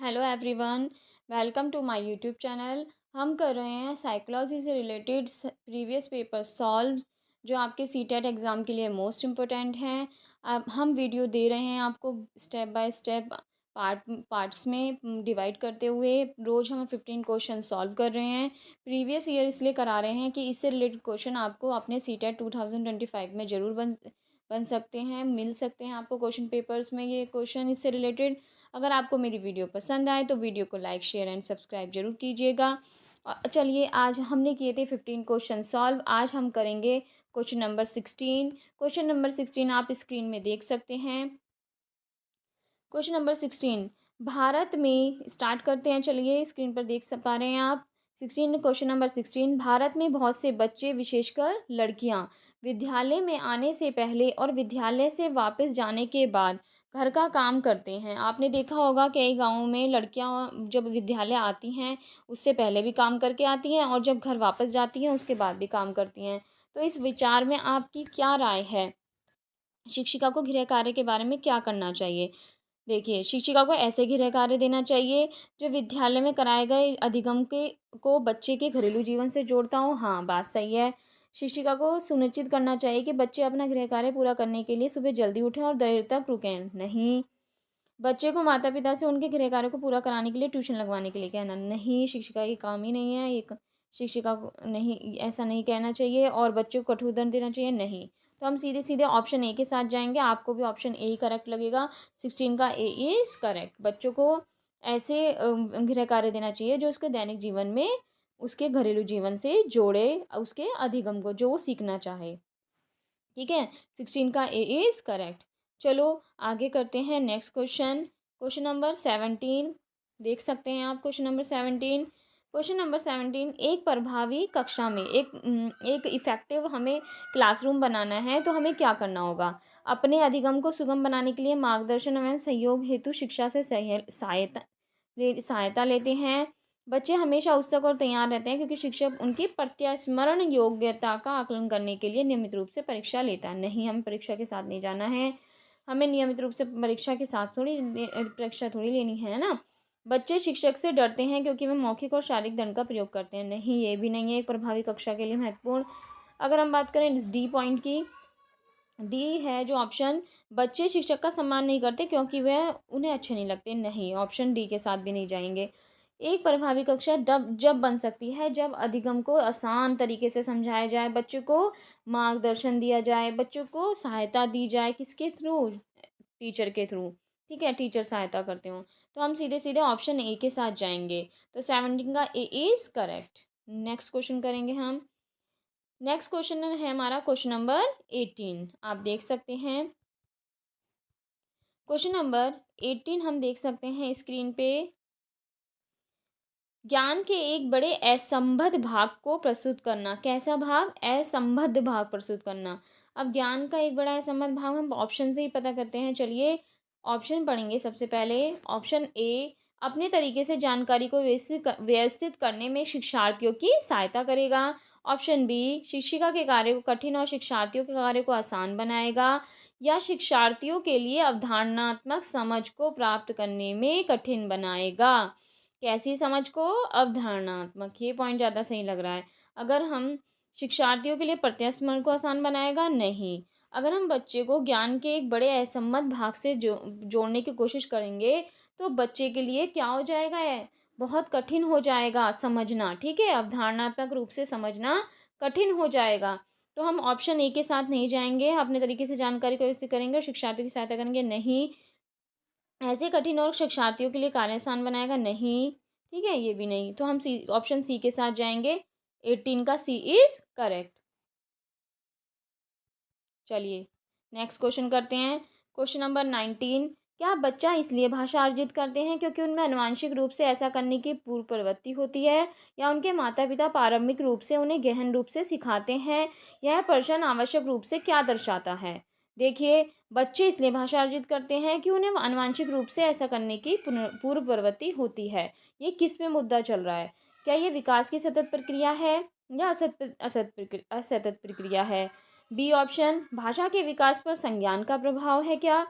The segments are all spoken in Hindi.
Hello everyone, welcome to my YouTube channel. हम कर रहे हैं साइकोलॉजी से रिलेटेड प्रीवियस पेपर सॉल्व जो आपके सीटेट एग्ज़ाम के लिए मोस्ट इम्पोर्टेंट हैं। अब हम वीडियो दे रहे हैं आपको स्टेप बाय स्टेप पार्ट्स में डिवाइड करते हुए। रोज़ हम 15 क्वेश्चन सॉल्व कर रहे हैं। प्रीवियस ईयर इसलिए करा रहे हैं कि इससे रिलेटेड क्वेश्चन आपको अपने सीटेट 2025 में ज़रूर बन बन सकते हैं, मिल सकते हैं आपको क्वेश्चन पेपर्स में ये क्वेश्चन इससे रिलेटेड। अगर आपको मेरी वीडियो पसंद आए तो वीडियो को लाइक शेयर एंड सब्सक्राइब जरूर कीजिएगा। चलिए, आज हमने किए थे 15 क्वेश्चन सॉल्व। आज हम करेंगे क्वेश्चन नंबर 16। क्वेश्चन नंबर 16 आप स्क्रीन में देख सकते हैं। क्वेश्चन नंबर 16 भारत में स्टार्ट करते हैं। चलिए, स्क्रीन पर देख पा रहे हैं आप। 16 क्वेश्चन नंबर 16 भारत में बहुत से बच्चे विशेषकर लड़कियां विद्यालय में आने से पहले और विद्यालय से वापस जाने के बाद घर का काम करते हैं। आपने देखा होगा कई गांवों में लड़कियां जब विद्यालय आती हैं उससे पहले भी काम करके आती हैं और जब घर वापस जाती हैं उसके बाद भी काम करती हैं। तो इस विचार में आपकी क्या राय है? शिक्षिका को गृह कार्य के बारे में क्या करना चाहिए? देखिए, शिक्षिका को ऐसे गृह कार्य देना चाहिए जो विद्यालय में कराए गए अधिगम के को बच्चे के घरेलू जीवन से जोड़ता हो। हाँ, बात सही है। शिक्षिका को सुनिश्चित करना चाहिए कि बच्चे अपना गृह कार्य पूरा करने के लिए सुबह जल्दी उठें और देर तक रुकें नहीं। बच्चे को माता पिता से उनके गृह कार्य को पूरा कराने के लिए ट्यूशन लगवाने के लिए कहना नहीं। शिक्षिका की काम ही नहीं है एक। शिक्षिका को नहीं, ऐसा नहीं कहना चाहिए। और बच्चे को कठोर दंड देना चाहिए नहीं। तो हम सीधे सीधे ऑप्शन ए के साथ जाएंगे। आपको भी ऑप्शन ए ही करेक्ट लगेगा। 16 का ए इज़ करेक्ट। बच्चों को ऐसे गृह कार्य देना चाहिए जो उसके दैनिक जीवन में उसके घरेलू जीवन से जोड़े उसके अधिगम को जो वो सीखना चाहे। ठीक है, 16 का ए इज़ करेक्ट। चलो, आगे करते हैं नेक्स्ट क्वेश्चन। क्वेश्चन नंबर 17 देख सकते हैं आप। Question number 17। क्वेश्चन नंबर 17 एक प्रभावी कक्षा में एक इफ़ेक्टिव हमें क्लासरूम बनाना है तो हमें क्या करना होगा? अपने अधिगम को सुगम बनाने के लिए मार्गदर्शन एवं सहयोग हेतु शिक्षा से सहायता लेते हैं। बच्चे हमेशा उत्सुक और तैयार रहते हैं क्योंकि शिक्षक उनकी प्रत्यास्मरण योग्यता का आकलन करने के लिए नियमित रूप से परीक्षा लेता है। नहीं, हमें परीक्षा के साथ नहीं जाना है। हमें नियमित रूप से परीक्षा के साथ परीक्षा थोड़ी लेनी है ना। बच्चे शिक्षक से डरते हैं क्योंकि वे मौखिक और शारीरिक दंड का प्रयोग करते हैं। नहीं, ये भी नहीं है एक प्रभावी कक्षा के लिए महत्वपूर्ण। अगर हम बात करें डी पॉइंट की, डी है जो ऑप्शन, बच्चे शिक्षक का सम्मान नहीं करते क्योंकि वह उन्हें अच्छे नहीं लगते। नहीं, ऑप्शन डी के साथ भी नहीं जाएंगे। एक प्रभावी कक्षा तब जब बन सकती है जब अधिगम को आसान तरीके से समझाया जाए, बच्चों को मार्गदर्शन दिया जाए, बच्चों को सहायता दी जाए। किसके थ्रू? टीचर के थ्रू। ठीक है, टीचर सहायता करते हो। तो हम सीधे सीधे ऑप्शन ए के साथ जाएंगे। तो 17 का A is correct. Next question करेंगे हम। नेक्स्ट क्वेश्चन है हमारा क्वेश्चन नंबर 18। आप देख सकते हैं क्वेश्चन नंबर 18 हम देख सकते हैं स्क्रीन पे। ज्ञान के एक बड़े असंबद्ध भाग को प्रस्तुत करना। कैसा भाग? असंबद्ध भाग प्रस्तुत करना। अब ज्ञान का एक बड़ा असंबद्ध भाग हम ऑप्शन से ही पता करते हैं। चलिए, ऑप्शन पढ़ेंगे सबसे पहले। ऑप्शन ए अपने तरीके से जानकारी को व्यवस्थित करने में शिक्षार्थियों की सहायता करेगा। ऑप्शन बी शिक्षिका के कार्य को कठिन और शिक्षार्थियों के कार्य को आसान बनाएगा। या शिक्षार्थियों के लिए अवधारणात्मक समझ को प्राप्त करने में कठिन बनाएगा। कैसी समझ को? अवधारणात्मक। ये पॉइंट ज़्यादा सही लग रहा है। अगर हम शिक्षार्थियों के लिए प्रत्यास्मरण को आसान बनाएगा। नहीं। अगर हम बच्चे को ज्ञान के एक बड़े असम्मत भाग से जोड़ने की कोशिश करेंगे तो बच्चे के लिए क्या हो जाएगा? है बहुत कठिन हो जाएगा समझना। ठीक है, अवधारणात्मक रूप से समझना कठिन हो जाएगा। तो हम ऑप्शन ए के साथ नहीं जाएंगे। अपने तरीके से जानकारी को विकसित करेंगे और शिक्षार्थियों की सहायता करेंगे। नहीं, ऐसे कठिन और शिक्षार्थियों के लिए कार्य आसान बनाएगा। नहीं। ठीक है, ये भी नहीं। तो हम सी ऑप्शन सी के साथ जाएंगे। 18 का सी इज़ करेक्ट। चलिए, नेक्स्ट क्वेश्चन करते हैं। Question number 19। क्या बच्चा इसलिए भाषा अर्जित करते हैं क्योंकि उनमें आनुवांशिक रूप से ऐसा करने की पूर्व प्रवृत्ति होती है, या उनके माता पिता प्रारंभिक रूप से उन्हें गहन रूप से सिखाते हैं? यह प्रश्न आवश्यक रूप से क्या दर्शाता है? देखिए, बच्चे इसलिए भाषा अर्जित करते हैं कि उन्हें आनुवांशिक रूप से ऐसा करने की पूर्व प्रवृत्ति होती है। ये किस में मुद्दा चल रहा है? क्या ये विकास की सतत प्रक्रिया है या असतत प्रक्रिया है? बी ऑप्शन भाषा के विकास पर संज्ञान का प्रभाव है क्या?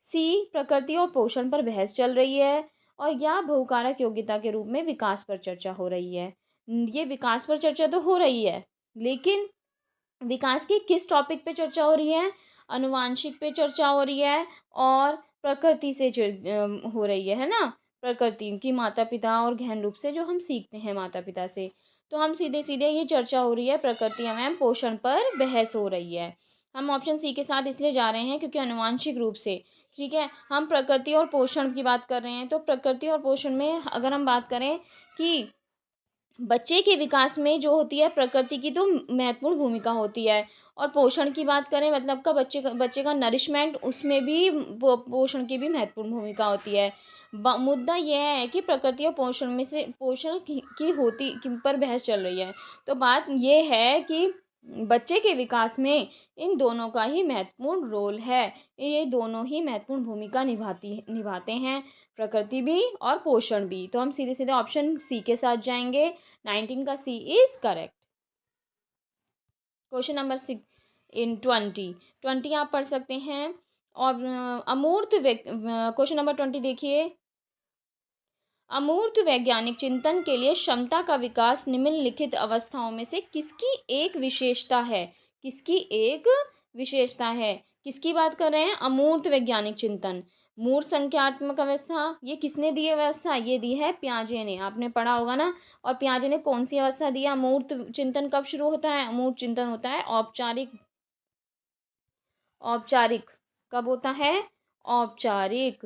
सी प्रकृति और पोषण पर बहस चल रही है? और या बहुकारक योग्यता के रूप में विकास पर चर्चा हो रही है। ये विकास पर चर्चा तो हो रही है, लेकिन विकास की किस टॉपिक पे चर्चा हो रही है? आनुवांशिक पे चर्चा हो रही है और प्रकृति से हो रही है ना? प्रकृति की माता-पिता और गहन रूप से जो हम सीखते हैं माता-पिता से। तो हम सीधे-सीधे ये चर्चा हो रही है प्रकृति एवं पोषण पर बहस हो रही है। हम ऑप्शन सी के साथ इसलिए जा रहे हैं क्योंकि आनुवांशिक रूप से, ठीक है? हम प्रकृति और पोषण की बात कर रहे हैं, तो प्रकृति और पोषण में अगर हम बात करें कि बच्चे के विकास में जो होती है प्रकृति की तो महत्वपूर्ण भूमिका होती है, और पोषण की बात करें मतलब का बच्चे का नरिशमेंट, उसमें भी पोषण की भी महत्वपूर्ण भूमिका होती है। मुद्दा यह है कि प्रकृति और पोषण में से पोषण की होती की पर बहस चल रही है। तो बात यह है कि बच्चे के विकास में इन दोनों का ही महत्वपूर्ण रोल है। ये दोनों ही महत्वपूर्ण भूमिका निभाते हैं, प्रकृति भी और पोषण भी। तो हम सीधे सीधे ऑप्शन सी के साथ जाएंगे। 19 का सी इज करेक्ट। क्वेश्चन नंबर 20 आप पढ़ सकते हैं। और अमूर्त क्वेश्चन नंबर 20 देखिए। अमूर्त वैज्ञानिक चिंतन के लिए क्षमता का विकास निम्नलिखित अवस्थाओं में से किसकी एक विशेषता है? किसकी एक विशेषता है? किसकी बात कर रहे हैं? अमूर्त वैज्ञानिक चिंतन। मूर्त संख्यात्मक अवस्था, ये किसने दी है व्यवस्था? ये दी है पियाजे ने, आपने पढ़ा होगा ना। और पियाजे ने कौन सी अवस्था दी है? अमूर्त चिंतन कब शुरू होता है? अमूर्त चिंतन होता है औपचारिक। औपचारिक कब होता है? औपचारिक,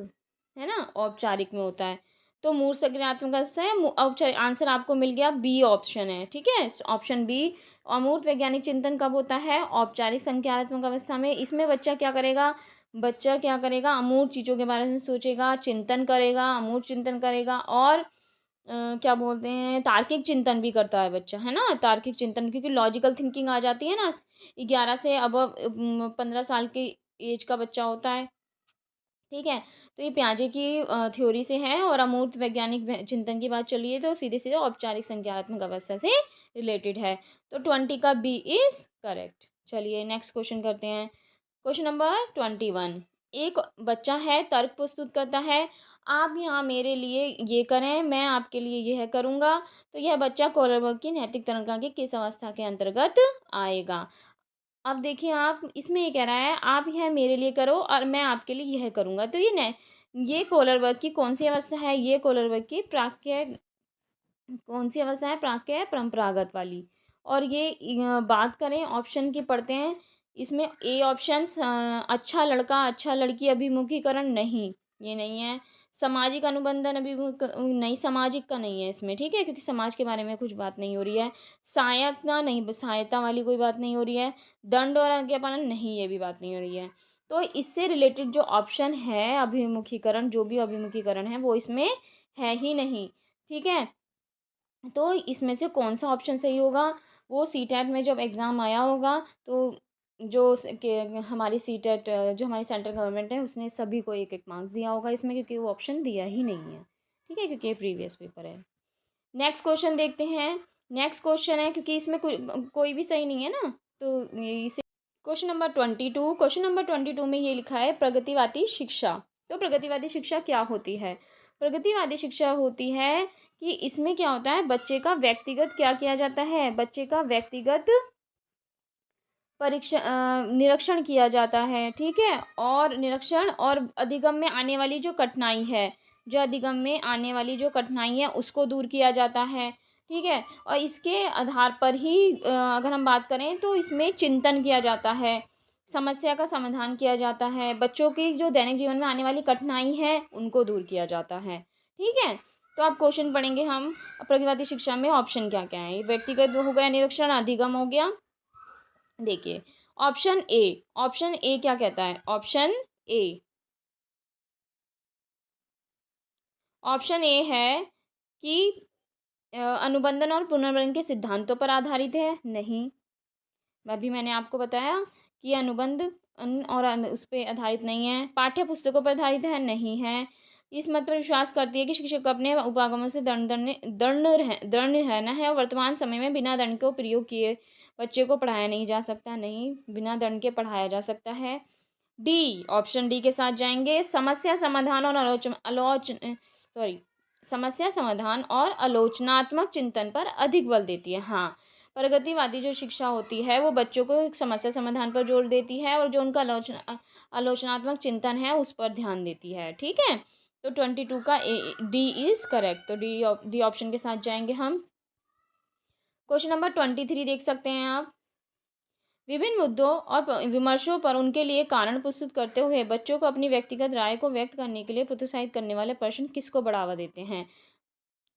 है ना, औपचारिक में होता है। तो मूर्त संज्ञानात्मक अवस्था है औपचारिक। आंसर आपको मिल गया, बी ऑप्शन है, ठीक है, ऑप्शन बी। अमूर्त वैज्ञानिक चिंतन कब होता है? औपचारिक संज्ञानात्मक अवस्था में। इसमें बच्चा क्या करेगा? बच्चा क्या करेगा? अमूर्त चीज़ों के बारे में सोचेगा, चिंतन करेगा, अमूर्त चिंतन करेगा, और क्या बोलते हैं, तार्किक चिंतन भी करता है बच्चा, है ना, तार्किक चिंतन, क्योंकि लॉजिकल थिंकिंग आ जाती है ना 11 से अब 15 साल की एज का बच्चा होता है, ठीक है। तो ये पियाजे की थ्योरी से है, और अमूर्त वैज्ञानिक चिंतन की बात चली है तो सीधे सीधे औपचारिक संज्ञानात्मक अवस्था से रिलेटेड है। तो 20 का बी इज करेक्ट। चलिए नेक्स्ट क्वेश्चन करते हैं। Question number 21। एक बच्चा है, तर्क प्रस्तुत करता है, आप यहाँ मेरे लिए ये करें, मैं आपके लिए यह करूँगा। तो यह बच्चा कोलरबर्ग की नैतिक तरंगा की किस अवस्था के अंतर्गत आएगा? अब देखिए, आप इसमें ये कह रहा है आप यह मेरे लिए करो और मैं आपके लिए यह करूँगा। तो ये कोलरबर्ग की कौन सी अवस्था है? ये कोलरबर्ग की प्राक्य कौन सी अवस्था है? प्राक्य परंपरागत वाली। और ये बात करें ऑप्शन की, पढ़ते हैं। इसमें ए ऑप्शन अच्छा लड़का अच्छा लड़की अभिमुखीकरण, नहीं, ये नहीं है। सामाजिक अनुबंधन अभिमुख, नहीं, सामाजिक का नहीं है इसमें, ठीक है, क्योंकि समाज के बारे में कुछ बात नहीं हो रही है। सहायता नहीं, सहायता वाली कोई बात नहीं हो रही है। दंड और आज्ञापालन, नहीं, ये भी बात नहीं हो रही है। तो इससे रिलेटेड जो ऑप्शन है अभिमुखीकरण, जो भी अभिमुखीकरण है वो इसमें है ही नहीं, ठीक है। तो इसमें से कौन सा ऑप्शन सही होगा? वो सीटेट में जब एग्ज़ाम आया होगा तो हमारी सीटेट जो हमारी सेंट्रल गवर्नमेंट है उसने सभी को एक एक मार्क्स दिया होगा इसमें, क्योंकि वो ऑप्शन दिया ही नहीं है, ठीक है, क्योंकि ये प्रीवियस पेपर है। नेक्स्ट क्वेश्चन देखते हैं। नेक्स्ट क्वेश्चन है, क्योंकि इसमें कोई भी सही नहीं है ना, तो इसे क्वेश्चन नंबर 22। क्वेश्चन नंबर 22 में ये लिखा है प्रगतिवादी शिक्षा। तो प्रगतिवादी शिक्षा क्या होती है? प्रगतिवादी शिक्षा होती है कि इसमें क्या होता है, बच्चे का व्यक्तिगत क्या किया जाता है? बच्चे का व्यक्तिगत निरीक्षण किया जाता है, ठीक है। और निरीक्षण और अधिगम में आने वाली जो कठिनाई है, जो अधिगम में आने वाली जो कठिनाई है उसको दूर किया जाता है, ठीक है। और इसके आधार पर ही अगर हम बात करें तो इसमें चिंतन किया जाता है, समस्या का समाधान किया जाता है, बच्चों की जो दैनिक जीवन में आने वाली कठिनाई है उनको दूर किया जाता है, ठीक है। तो आप क्वेश्चन पढ़ेंगे हम, प्रगतिवादी शिक्षा में ऑप्शन क्या क्या है। व्यक्तिगत हो गया निरीक्षण, अधिगम हो गया। देखिए ऑप्शन ए क्या कहता है? ऑप्शन ए है कि अनुबंधन और पुनर्वलन के सिद्धांतों पर आधारित है, नहीं। अभी मैंने आपको बताया कि अनुबंध और उस पर आधारित नहीं है। पाठ्य पुस्तकों पर आधारित है, नहीं है। इस मत पर विश्वास करती है कि शिक्षक को अपने उपागमों से दृढ़ रहना है और वर्तमान समय में बिना दंड को प्रयोग किए बच्चे को पढ़ाया नहीं जा सकता, नहीं, बिना दंड के पढ़ाया जा सकता है। डी, ऑप्शन डी के साथ जाएंगे। समस्या समाधान और सॉरी समस्या समाधान और आलोचनात्मक चिंतन पर अधिक बल देती है। हाँ, प्रगतिवादी जो शिक्षा होती है वो बच्चों को एक समस्या समाधान पर जोर देती है और जो उनका आलोचनात्मक चिंतन है उस पर ध्यान देती है। ठीक है, तो 22 का डी इज़ करेक्ट। तो डी ऑप्शन के साथ जाएंगे हम। क्वेश्चन नंबर 23 देख सकते हैं आप। विभिन्न मुद्दों और विमर्शों पर उनके लिए कारण प्रस्तुत करते हुए बच्चों को अपनी व्यक्तिगत राय को व्यक्त करने के लिए प्रोत्साहित करने वाले प्रश्न किसको बढ़ावा देते हैं?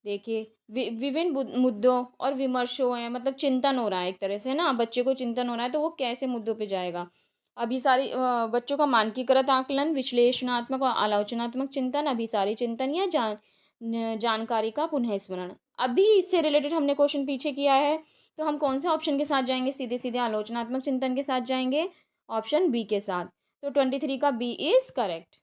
देखिए, विभिन्न मुद्दों और विमर्शों हैं, मतलब चिंतन हो रहा है एक तरह से ना, बच्चे को चिंतन हो रहा है तो वो कैसे मुद्दों पे जाएगा। अभिसारी बच्चों का मानकीकृत आकलन, विश्लेषणात्मक और आलोचनात्मक चिंतन, अभिसारी चिंतन या जानकारी का पुनः स्मरण। अभी इससे रिलेटेड हमने क्वेश्चन पीछे किया है, तो हम कौन से ऑप्शन के साथ जाएंगे? सीधे सीधे आलोचनात्मक चिंतन के साथ जाएंगे, ऑप्शन बी के साथ। तो 23 का बी इज करेक्ट।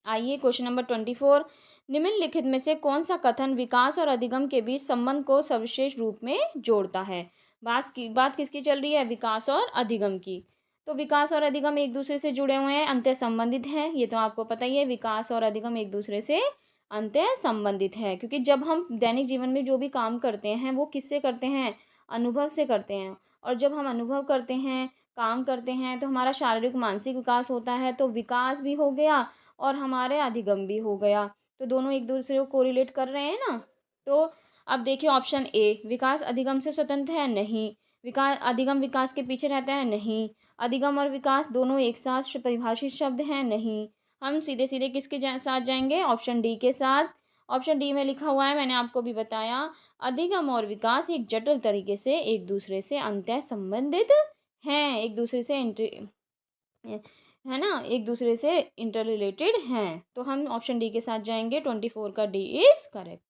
आइए क्वेश्चन नंबर 24। निम्नलिखित में से कौन सा कथन विकास और अधिगम के बीच संबंध को सर्वश्रेष्ठ रूप में जोड़ता है? बात किसकी चल रही है? विकास और अधिगम की। तो विकास और अधिगम एक दूसरे से जुड़े हुए हैं, अंतः संबंधित हैं, ये तो आपको पता ही है। विकास और अधिगम एक दूसरे से अंतः संबंधित है, क्योंकि जब हम दैनिक जीवन में जो भी काम करते हैं वो किससे करते हैं? अनुभव से करते हैं। और जब हम अनुभव करते हैं, काम करते हैं, तो हमारा शारीरिक मानसिक विकास होता है, तो विकास भी हो गया और हमारे अधिगम भी हो गया। तो दोनों एक दूसरे को कोरिलेट कर रहे हैं ना। तो अब देखिए ऑप्शन ए, विकास अधिगम से स्वतंत्र है? नहीं। विकास अधिगम विकास के पीछे रहता है? नहीं। अधिगम और विकास दोनों एक साथ परिभाषित शब्द हैं? नहीं। हम सीधे सीधे किसके साथ जाएंगे? ऑप्शन डी के साथ। ऑप्शन डी में लिखा हुआ है, मैंने आपको भी बताया, अधिगम और विकास एक जटिल तरीके से एक दूसरे से अंतः संबंधित हैं, एक दूसरे से है ना, एक दूसरे से इंटर रिलेटेड हैं। तो हम ऑप्शन डी के साथ जाएंगे। 24 का डी इज करेक्ट।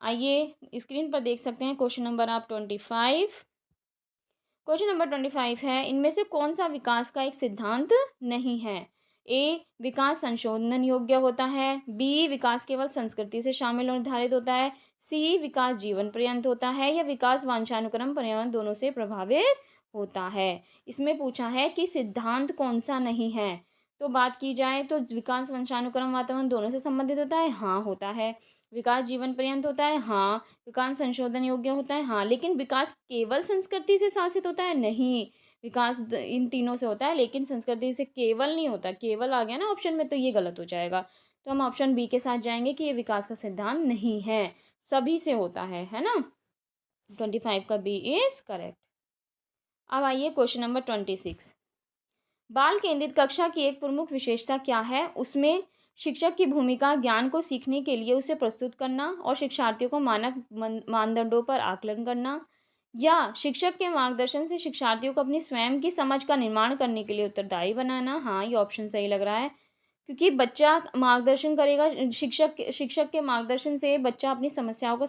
आइए स्क्रीन पर देख सकते हैं क्वेश्चन नंबर आप 25। क्वेश्चन नंबर 25 है, इनमें से कौन सा विकास का एक सिद्धांत नहीं है? ए, विकास संशोधन योग्य होता है। बी, विकास केवल संस्कृति से शामिल और निर्धारित होता है। सी, विकास जीवन पर्यंत होता है। या विकास वांछानुक्रम पर्यावरण दोनों से प्रभावित होता है। इसमें पूछा है कि सिद्धांत कौन सा नहीं है। तो बात की जाए तो विकास वंशानुक्रम वातावरण दोनों से संबंधित होता है, हाँ होता है। विकास जीवन पर्यंत होता है, हाँ। विकास संशोधन योग्य होता है, हाँ। लेकिन विकास केवल संस्कृति से शासित होता है? नहीं। विकास इन तीनों से होता है, लेकिन संस्कृति से केवल नहीं होता। केवल आ गया ना ऑप्शन में, तो ये गलत हो जाएगा। तो हम ऑप्शन बी के साथ जाएंगे कि ये विकास का सिद्धांत नहीं है, सभी से होता है ना। 25 का बी इज करेक्ट। अब आइए क्वेश्चन नंबर 26। बाल केंद्रित कक्षा की एक प्रमुख विशेषता क्या है? उसमें शिक्षक की भूमिका ज्ञान को सीखने के लिए उसे प्रस्तुत करना और शिक्षार्थियों को मानक मानदंडों पर आकलन करना, या शिक्षक के मार्गदर्शन से शिक्षार्थियों को अपनी स्वयं की समझ का निर्माण करने के लिए उत्तरदायी बनाना। हाँ, ये ऑप्शन सही लग रहा है, क्योंकि बच्चा मार्गदर्शन करेगा, शिक्षक के मार्गदर्शन से बच्चा अपनी समस्याओं को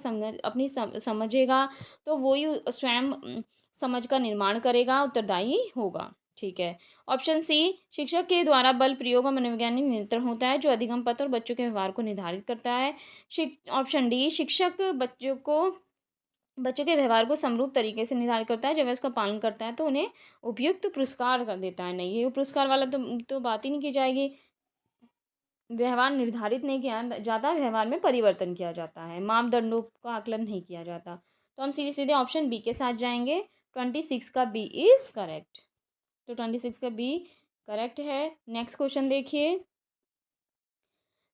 समझेगा, तो वही स्वयं समझ का निर्माण करेगा, उत्तरदायी होगा। ठीक है। ऑप्शन सी, शिक्षक के द्वारा बल प्रयोग और मनोवैज्ञानिक नियंत्रण होता है जो अधिगम पथ और बच्चों के व्यवहार को निर्धारित करता है। ऑप्शन डी, शिक्षक बच्चों के व्यवहार को समरूप तरीके से निर्धारित करता है, जब वह उसका पालन करता है तो उन्हें उपयुक्त पुरस्कार कर देता है। नहीं, ये पुरस्कार वाला तो बात ही नहीं की जाएगी। व्यवहार निर्धारित नहीं किया जाता, व्यवहार में परिवर्तन किया जाता है, मापदंडों का आकलन नहीं किया जाता। तो हम सीधे सीधे ऑप्शन बी के साथ जाएंगे। 26 का बी इज करेक्ट। तो 26 का बी करेक्ट है। नेक्स्ट क्वेश्चन देखिए।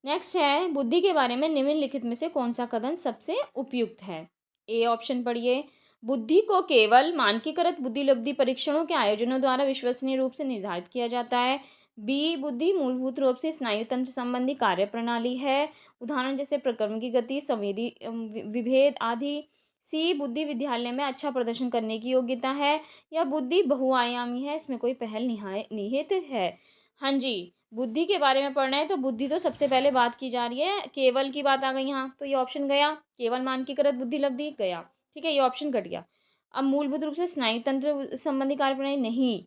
नेक्स्ट है, बुद्धि के बारे में निम्नलिखित में से कौन सा कथन सबसे उपयुक्त है? ए ऑप्शन पढ़िए, बुद्धि को केवल मानकीकृत बुद्धिलब्धि परीक्षणों के आयोजनों द्वारा विश्वसनीय रूप से निर्धारित किया जाता है। बी, बुद्धि मूलभूत रूप से स्नायु तंत्र संबंधी कार्य प्रणाली है, उदाहरण जैसे प्रक्रम की गति, संवेदी विभेद आदि। सी, बुद्धि विद्यालय में अच्छा प्रदर्शन करने की योग्यता है। या बुद्धि बहुआयामी है, इसमें कोई पहल निहित है। हाँ जी, बुद्धि के बारे में पढ़ना है तो बुद्धि तो सबसे पहले बात की जा रही है, केवल की बात आ गई यहाँ, तो ये ऑप्शन गया, केवल मानकीकृत बुद्धिलब्धि गया। ठीक है, ये ऑप्शन कट गया। अब मूलभूत रूप से स्नायु तंत्र संबंधी कार्यप्रणाली, नहीं।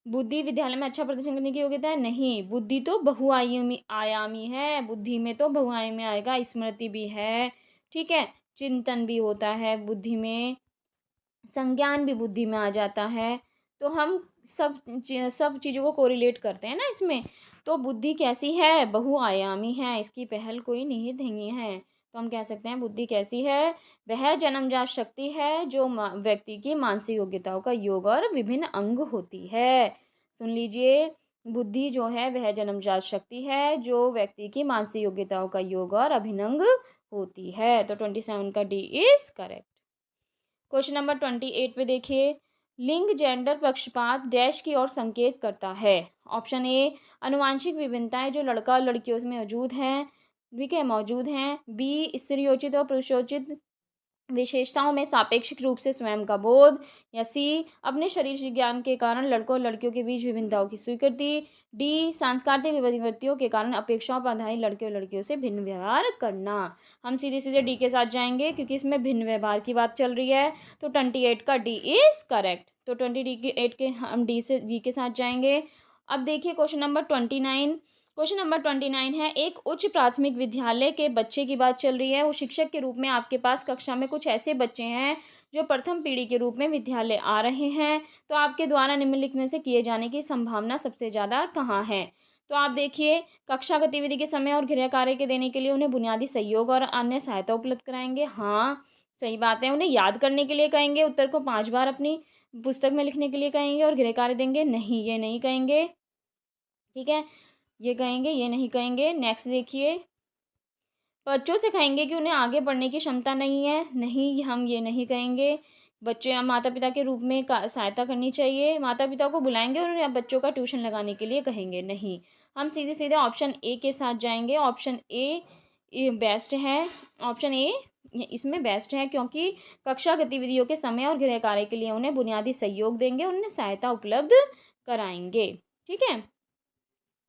बुद्धि विद्यालय में अच्छा प्रदर्शन करने की योग्यता है, नहीं। बुद्धि तो बहुआयामी आयामी है, बुद्धि में तो बहुआयामी आएगा, स्मृति भी है, ठीक है, चिंतन भी होता है बुद्धि में, संज्ञान भी बुद्धि में आ जाता है। तो हम सब चीज़ों को कोरिलेट करते हैं ना इसमें। तो बुद्धि कैसी है, बहुआयामी है, इसकी पहल कोई निहित नहीं है। तो हम कह सकते हैं बुद्धि कैसी है, वह जन्मजात शक्ति है जो व्यक्ति की मानसिक योग्यताओं का योग और विभिन्न अंग होती है। सुन लीजिए, बुद्धि जो है वह जन्मजात शक्ति है जो व्यक्ति की मानसिक योग्यताओं का योग और अभिनंग होती है। तो 27 का D is correct. Question number 28 पे देखिए, लिंग जेंडर पक्षपात डैश की ओर संकेत करता है। ऑप्शन ए, अनुवांशिक विभिन्नताएं जो लड़का और लड़कियों में मौजूद हैं। बी, स्त्रियोचित और पुरुषोचित विशेषताओं में सापेक्षिक रूप से स्वयं का बोध। या सी, अपने शरीर ज्ञान के कारण लड़कों और लड़कियों के बीच विभिन्नताओं की स्वीकृति। डी, सांस्कृतिक विभक्तियों के कारण अपेक्षाओं पर आधारित लड़के और लड़कियों से भिन्न व्यवहार करना। हम सीधे सीधे डी के साथ जाएंगे क्योंकि इसमें भिन्न व्यवहार की बात चल रही है। तो 28 का डी इज करेक्ट। तो 28 के हम डी के साथ जाएंगे। अब देखिए क्वेश्चन नंबर 29। क्वेश्चन नंबर 29 है, एक उच्च प्राथमिक विद्यालय के बच्चे की बात चल रही है। वो शिक्षक के रूप में आपके पास कक्षा में कुछ ऐसे बच्चे हैं जो प्रथम पीढ़ी के रूप में विद्यालय आ रहे हैं। तो आपके द्वारा निम्नलिखित में से किए जाने की संभावना सबसे ज़्यादा कहाँ है। तो आप देखिए, कक्षा गतिविधि के समय और गृह कार्य के देने के लिए उन्हें बुनियादी सहयोग और अन्य सहायता उपलब्ध कराएंगे। हाँ, सही बात है। उन्हें याद करने के लिए कहेंगे, उत्तर को 5 बार अपनी पुस्तक में लिखने के लिए कहेंगे और गृह कार्य देंगे, नहीं ये नहीं कहेंगे। ठीक है, ये कहेंगे, ये नहीं कहेंगे। नेक्स्ट देखिए, बच्चों से कहेंगे कि उन्हें आगे बढ़ने की क्षमता नहीं है, नहीं हम ये नहीं कहेंगे। बच्चे माता पिता के रूप में सहायता करनी चाहिए। माता पिता को बुलाएंगे और उन्हें बच्चों का ट्यूशन लगाने के लिए कहेंगे, नहीं। हम सीधे सीधे ऑप्शन ए के साथ जाएंगे। ऑप्शन ए बेस्ट है। ऑप्शन ए इसमें बेस्ट है क्योंकि कक्षा गतिविधियों के समय और गृह कार्य के लिए उन्हें बुनियादी सहयोग देंगे, उन्हें सहायता उपलब्ध कराएंगे। ठीक है,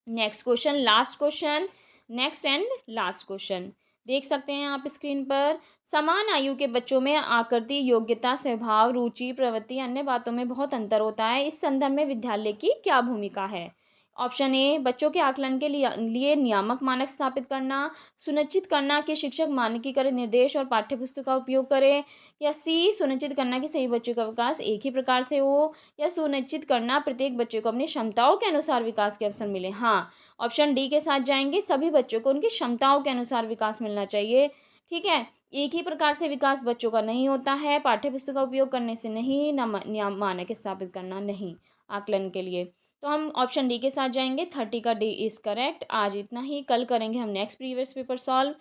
next question, last question, next and last question देख सकते हैं आप स्क्रीन पर। समान आयु के बच्चों में आकृति, योग्यता, स्वभाव, रुचि, प्रवृत्ति, अन्य बातों में बहुत अंतर होता है। इस संदर्भ में विद्यालय की क्या भूमिका है। ऑप्शन ए, बच्चों के आकलन के लिए नियामक मानक स्थापित करना, सुनिश्चित करना कि शिक्षक मानकीकृत निर्देश और पाठ्यपुस्तक का उपयोग करें। या सी, सुनिश्चित करना कि सभी बच्चों का विकास एक ही प्रकार से हो। या सुनिश्चित करना प्रत्येक बच्चे को अपनी क्षमताओं के अनुसार विकास के अवसर मिले। हाँ, ऑप्शन डी के साथ जाएंगे, सभी बच्चों को उनकी क्षमताओं के अनुसार विकास मिलना चाहिए। ठीक है, एक ही प्रकार से विकास बच्चों का नहीं होता है, पाठ्यपुस्तक का उपयोग करने से नहीं, मानक स्थापित करना नहीं आकलन के लिए। तो हम ऑप्शन डी के साथ जाएंगे। 30 का डी इज़ करेक्ट। आज इतना ही, कल करेंगे हम next previous paper solve.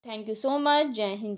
Thank you so much. जय हिंद।